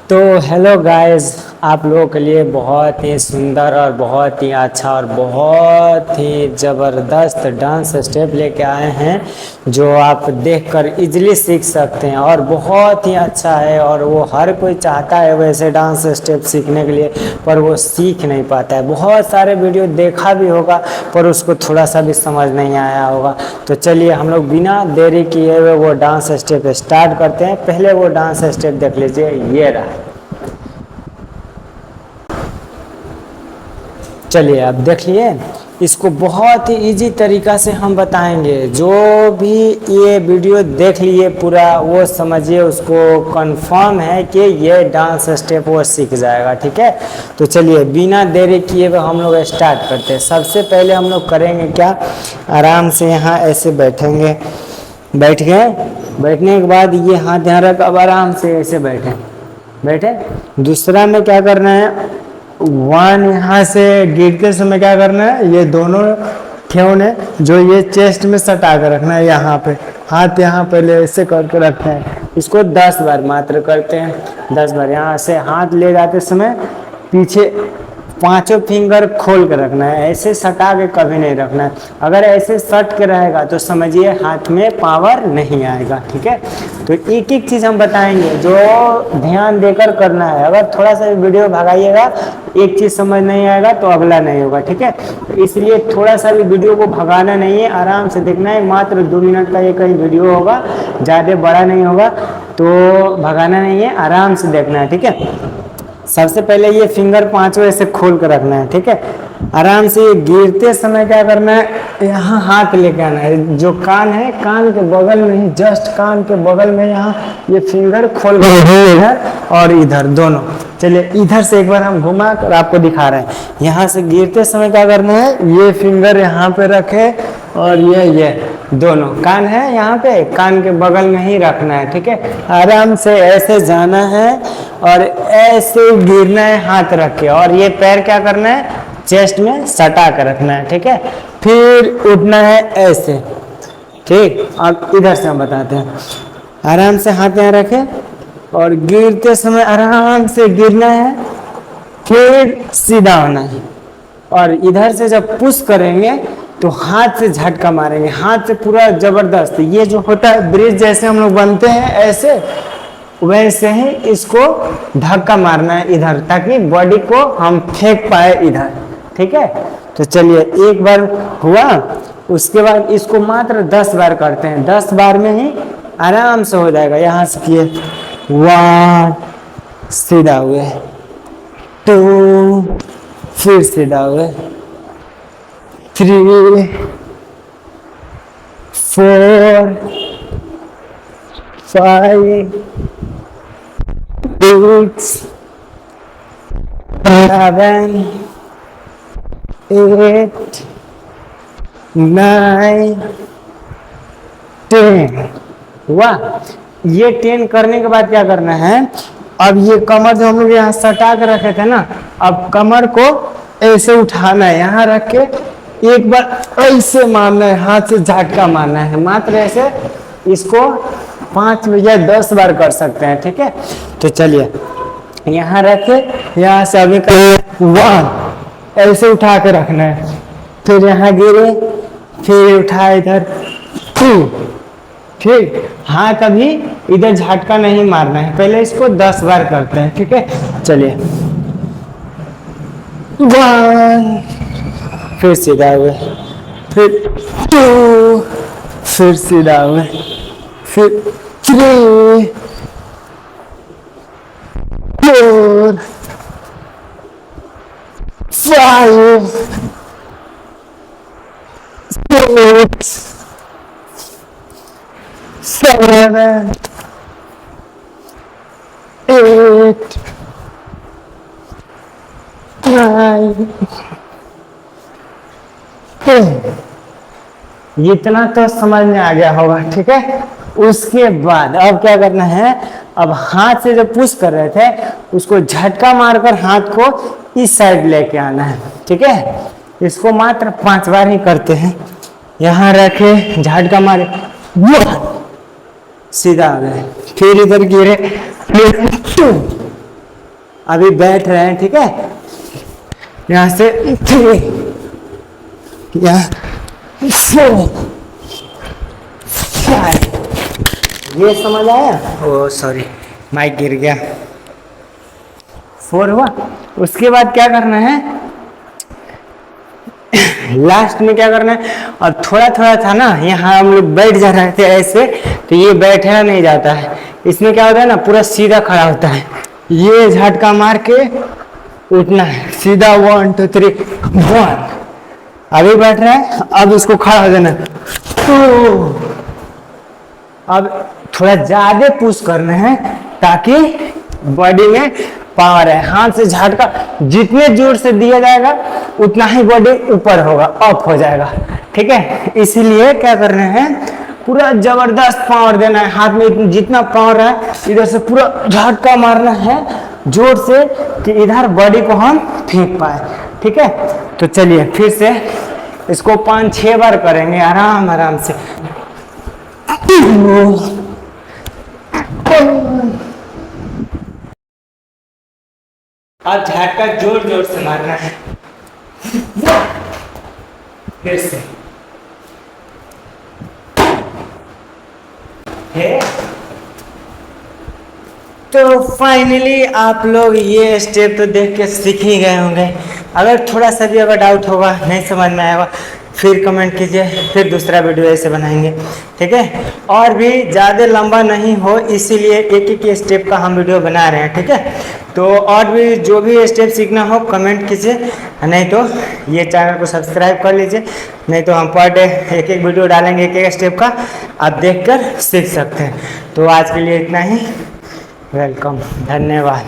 तो hello guys, आप लोगों के लिए बहुत ही सुंदर और बहुत ही अच्छा और बहुत ही ज़बरदस्त डांस स्टेप लेके आए हैं जो आप देखकर इजीली सीख सकते हैं और बहुत ही अच्छा है। और वो हर कोई चाहता है वैसे डांस स्टेप सीखने के लिए, पर वो सीख नहीं पाता है। बहुत सारे वीडियो देखा भी होगा पर उसको थोड़ा सा भी समझ नहीं आया होगा। तो चलिए हम लोग बिना देरी किए हुए वो डांस स्टेप स्टार्ट करते हैं। पहले वो डांस स्टेप देख लीजिए, ये रहा। चलिए अब देखिए, इसको बहुत ही इजी तरीका से हम बताएंगे। जो भी ये वीडियो देख लिए पूरा, वो समझिए उसको कंफर्म है कि ये डांस स्टेप वो सीख जाएगा। ठीक है, तो चलिए बिना देरी किए हुए हम लोग स्टार्ट करते हैं। सबसे पहले हम लोग करेंगे क्या, आराम से यहाँ ऐसे बैठेंगे। बैठ गए, बैठने के बाद ये हाथ यहाँ रख, अब आराम से ऐसे बैठे बैठे। दूसरा में क्या करना है, वन यहाँ से गिरते समय क्या करना है, ये दोनों ठेवने जो ये चेस्ट में सटा कर रखना है। यहाँ पे हाथ यहाँ पहले ऐसे करके रखते हैं। इसको 10 बार मात्र करते हैं। 10 बार यहाँ से हाथ ले जाते समय पीछे पांचों फिंगर खोल के रखना है, ऐसे सटा के कभी नहीं रखना है। अगर ऐसे सट के रहेगा तो समझिए हाथ में पावर नहीं आएगा। ठीक है, तो एक एक चीज़ हम बताएंगे जो ध्यान देकर करना है। अगर थोड़ा सा वीडियो भगाइएगा, एक चीज़ समझ नहीं आएगा तो अगला नहीं होगा। ठीक है, तो इसलिए थोड़ा सा भी वीडियो को भगाना नहीं है, आराम से देखना है। मात्र 2 मिनट का ये कहीं वीडियो होगा, ज़्यादा बड़ा नहीं होगा, तो भगाना नहीं है, आराम से देखना है। ठीक है, सबसे पहले ये फिंगर पांचों ऐसे खोल कर रखना है। ठीक है, आराम से ये गिरते समय क्या करना है, यहाँ हाथ लेके आना है। जो कान है, कान के बगल में ही, जस्ट कान के बगल में यहाँ ये फिंगर खोल कर इधर और इधर दोनों। चलिए इधर से एक बार हम घुमा कर आपको दिखा रहे हैं। यहाँ से गिरते समय क्या करना है, ये फिंगर यहाँ पे रखे और ये दोनों कान है यहाँ पे, कान के बगल में ही रखना है। ठीक है, आराम से ऐसे जाना है और ऐसे गिरना है हाथ रख के, और ये पैर क्या करना है, चेस्ट में सटा कर रखना है। ठीक है, फिर उठना है ऐसे। ठीक, अब इधर से हम बताते हैं। आराम से हाथ यहाँ रखें और गिरते समय आराम से गिरना है, फिर सीधा होना है। और इधर से जब पुश करेंगे तो हाथ से झटका मारेंगे, हाथ से पूरा जबरदस्त। ये जो होता है ब्रिज जैसे हम लोग बनते हैं ऐसे, वैसे ही इसको धक्का मारना है इधर, ताकि बॉडी को हम फेंक पाए इधर। ठीक है, तो चलिए एक बार हुआ, उसके बाद इसको मात्र 10 बार करते हैं। 10 बार में ही आराम से हो जाएगा। यहाँ से किए 1, सीधा हुए, 2, फिर सीधा हुए, 3, 4, 5, 6, 7, 8, 9, 10 हुआ। ये 10 करने के बाद क्या करना है, अब ये कमर जो हम लोग यहाँ सटा कर रखे थे ना, अब कमर को ऐसे उठाना है, यहाँ रख के एक बार ऐसे मारना है, हाथ से झटका मारना है। मात्र ऐसे इसको 5 या 10 बार कर सकते हैं। ठीक है, तो चलिए यहाँ रखे, यहाँ से अभी 1 ऐसे उठा के रखना है, फिर यहाँ गिरे, फिर उठा इधर 2। ठीक, हाथ अभी इधर झटका नहीं मारना है, पहले इसको 10 बार करते हैं। ठीक है, चलिए 1, फिर सीधा हुए, फिर 2, फिर सीधा हुए, फिर 3, 4, 5, 6, 7, 8, 9, 10। इतना तो समझ में आ गया होगा। ठीक है, उसके बाद अब क्या करना है, अब हाथ से जो पुश कर रहे थे उसको झटका मारकर हाथ को इस साइड लेके आना है। ठीक है, इसको मात्र 5 बार ही करते हैं। यहाँ रखे, झटका मारे, सीधा आ गए, फिर इधर गिरे, फिर अभी बैठ रहे हैं, ठीक है। यहाँ से 3, यहाँ 4, 5, ये समझ आया। ओ सॉरी, माइक गिर गया। 4 हुआ। उसके बाद क्या करना है, लास्ट में क्या करना है, और थोड़ा थोड़ा था ना, यहाँ हम लोग बैठ जा रहे थे ऐसे, तो ये बैठा नहीं जाता है। इसमें क्या होता है ना, पूरा सीधा खड़ा होता है। ये झटका मार के उठना है सीधा, 1 2 3 1। अभी बैठ रहा है, अब इसको खड़ा हो जाना। अब थोड़ा ज्यादा पुश करना है ताकि बॉडी में पावर है। हाथ से झटका जितने जोर से दिया जाएगा उतना ही बॉडी ऊपर होगा, अप हो जाएगा, ठीक है। इसीलिए क्या करना है, पूरा जबरदस्त पावर देना है। हाथ में जितना पावर है इधर से पूरा झटका मारना है जोर से कि इधर बॉडी को हम फेंक पाए, ठीक है। तो चलिए फिर से इसको 5-6 बार करेंगे आराम आराम से। अब झटका जोर जोर से मारना है। फिर से तो फाइनली आप लोग ये स्टेप तो देख के सीख ही गए होंगे। अगर थोड़ा सा भी अगर डाउट होगा, नहीं समझ में आएगा, फिर कमेंट कीजिए, फिर दूसरा वीडियो ऐसे बनाएंगे, ठीक है। और भी ज़्यादा लंबा नहीं हो इसीलिए एक एक स्टेप का हम वीडियो बना रहे हैं, ठीक है। तो और भी जो भी स्टेप सीखना हो कमेंट कीजिए, नहीं तो ये चैनल को सब्सक्राइब कर लीजिए। नहीं तो हम पर डे एक एक वीडियो डालेंगे एक एक स्टेप का, आप देखकर सीख सकते हैं। तो आज के लिए इतना ही। वेलकम, धन्यवाद।